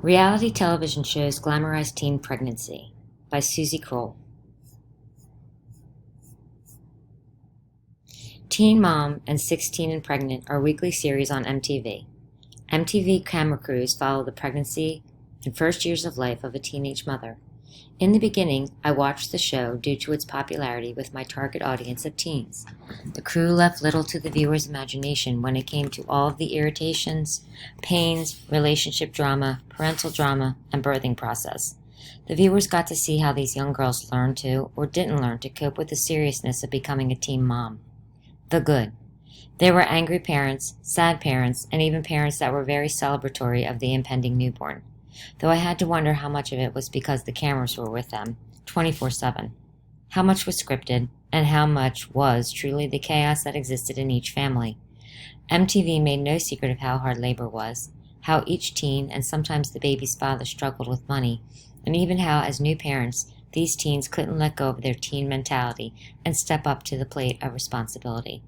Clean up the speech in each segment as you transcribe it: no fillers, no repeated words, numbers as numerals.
Reality television shows Glamorize Teen Pregnancy by Suzie Kroll. Teen Mom and 16 and Pregnant are weekly series on MTV. MTV camera crews follow the pregnancy and first years of life of a teenage mother. In the beginning, I watched the show due to its popularity with my target audience of teens. The crew left little to the viewer's imagination when it came to all of the irritations, pains, relationship drama, parental drama, and birthing process. The viewers got to see how these young girls learned to, or didn't learn to, cope with the seriousness of becoming a teen mom. The good. There were angry parents, sad parents, and even parents that were very celebratory of the impending newborn. Though I had to wonder how much of it was because the cameras were with them, 24/7. How much was scripted, and how much was truly the chaos that existed in each family. MTV made no secret of how hard labor was, how each teen and sometimes the baby's father struggled with money, and even how, as new parents, these teens couldn't let go of their teen mentality and step up to the plate of responsibility.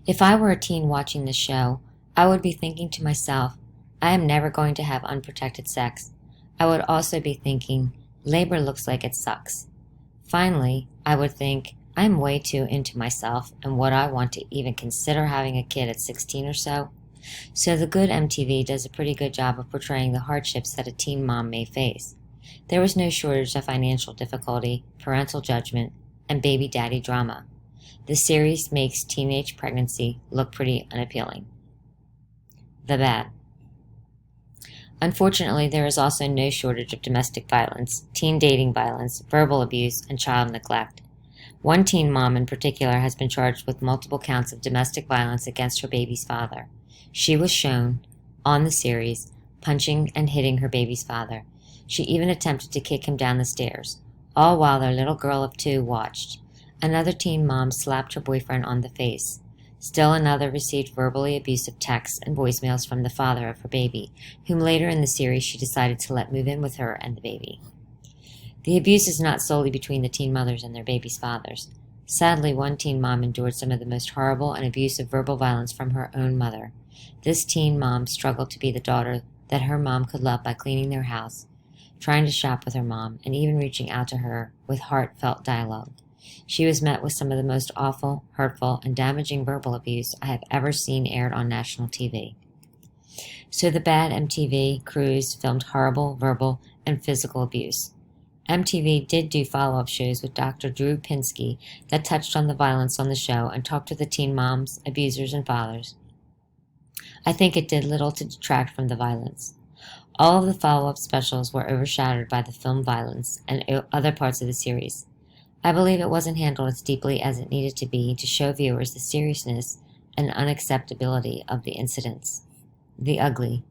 If I were a teen watching this show, I would be thinking to myself, I am never going to have unprotected sex. I would also be thinking, labor looks like it sucks. Finally, I would think, I'm way too into myself and what I want to even consider having a kid at 16 or so. So the good MTV does a pretty good job of portraying the hardships that a teen mom may face. There was no shortage of financial difficulty, parental judgment, and baby daddy drama. The series makes teenage pregnancy look pretty unappealing. The bad. Unfortunately, there is also no shortage of domestic violence, teen dating violence, verbal abuse, and child neglect. One teen mom in particular has been charged with multiple counts of domestic violence against her baby's father. She was shown, on the series, punching and hitting her baby's father. She even attempted to kick him down the stairs, all while their little girl of 2 watched. Another teen mom slapped her boyfriend on the face. Still another received verbally abusive texts and voicemails from the father of her baby, whom later in the series she decided to let move in with her and the baby. The abuse is not solely between the teen mothers and their baby's fathers. Sadly, one teen mom endured some of the most horrible and abusive verbal violence from her own mother. This teen mom struggled to be the daughter that her mom could love by cleaning their house, trying to shop with her mom, and even reaching out to her with heartfelt dialogue. She was met with some of the most awful, hurtful, and damaging verbal abuse I have ever seen aired on national TV. So the bad MTV crews filmed horrible verbal and physical abuse. MTV did do follow-up shows with Dr. Drew Pinsky that touched on the violence on the show and talked to the teen moms, abusers, and fathers. I think it did little to detract from the violence. All of the follow-up specials were overshadowed by the film violence and other parts of the series. I believe it wasn't handled as deeply as it needed to be to show viewers the seriousness and unacceptability of the incidents. The ugly.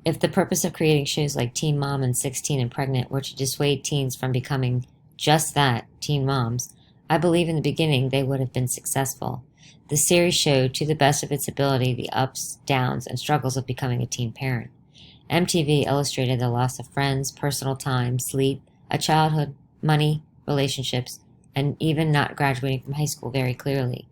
If the purpose of creating shows like Teen Mom and 16 and Pregnant were to dissuade teens from becoming just that, teen moms, I believe in the beginning they would have been successful. The series showed, to the best of its ability, the ups, downs, and struggles of becoming a teen parent. MTV illustrated the loss of friends, personal time, sleep, a childhood, money, relationships, and even not graduating from high school very clearly.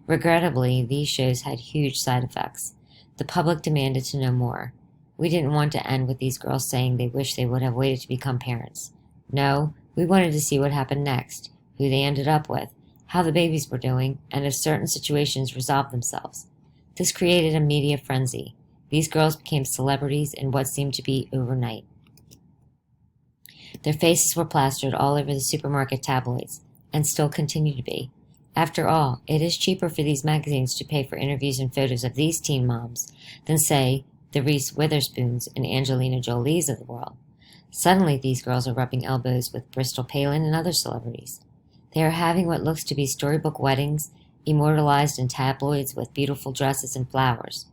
Regrettably, these shows had huge side effects. The public demanded to know more. We didn't want to end with these girls saying they wish they would have waited to become parents. No, we wanted to see what happened next, who they ended up with, how the babies were doing, and if certain situations resolved themselves. This created a media frenzy. These girls became celebrities in what seemed to be overnight. Their faces were plastered all over the supermarket tabloids, and still continue to be. After all, it is cheaper for these magazines to pay for interviews and photos of these teen moms than, say, the Reese Witherspoons and Angelina Jolies of the world. Suddenly, these girls are rubbing elbows with Bristol Palin and other celebrities. They are having what looks to be storybook weddings, immortalized in tabloids with beautiful dresses and flowers.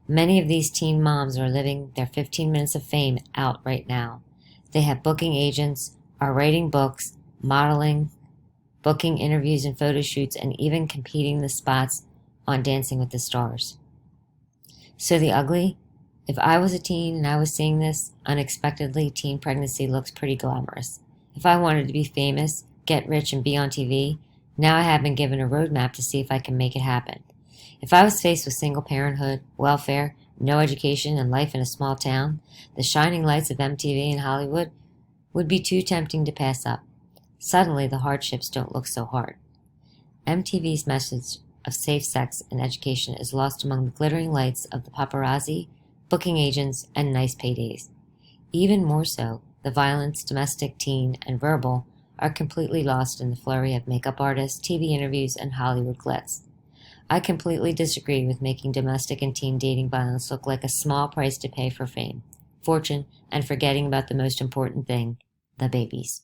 Many of these teen moms are living their 15 minutes of fame out right now. They have booking agents, are writing books, modeling, booking interviews and photo shoots, and even competing the spots on Dancing with the Stars. So the ugly? If I was a teen and I was seeing this, unexpectedly, teen pregnancy looks pretty glamorous. If I wanted to be famous, get rich, and be on TV, now I have been given a roadmap to see if I can make it happen. If I was faced with single parenthood, welfare, no education, and life in a small town, the shining lights of MTV and Hollywood would be too tempting to pass up. Suddenly, the hardships don't look so hard. MTV's message of safe sex and education is lost among the glittering lights of the paparazzi, booking agents, and nice paydays. Even more so, the violence, domestic, teen, and verbal, are completely lost in the flurry of makeup artists, TV interviews, and Hollywood glitz. I completely disagree with making domestic and teen dating violence look like a small price to pay for fame, fortune, and forgetting about the most important thing, the babies.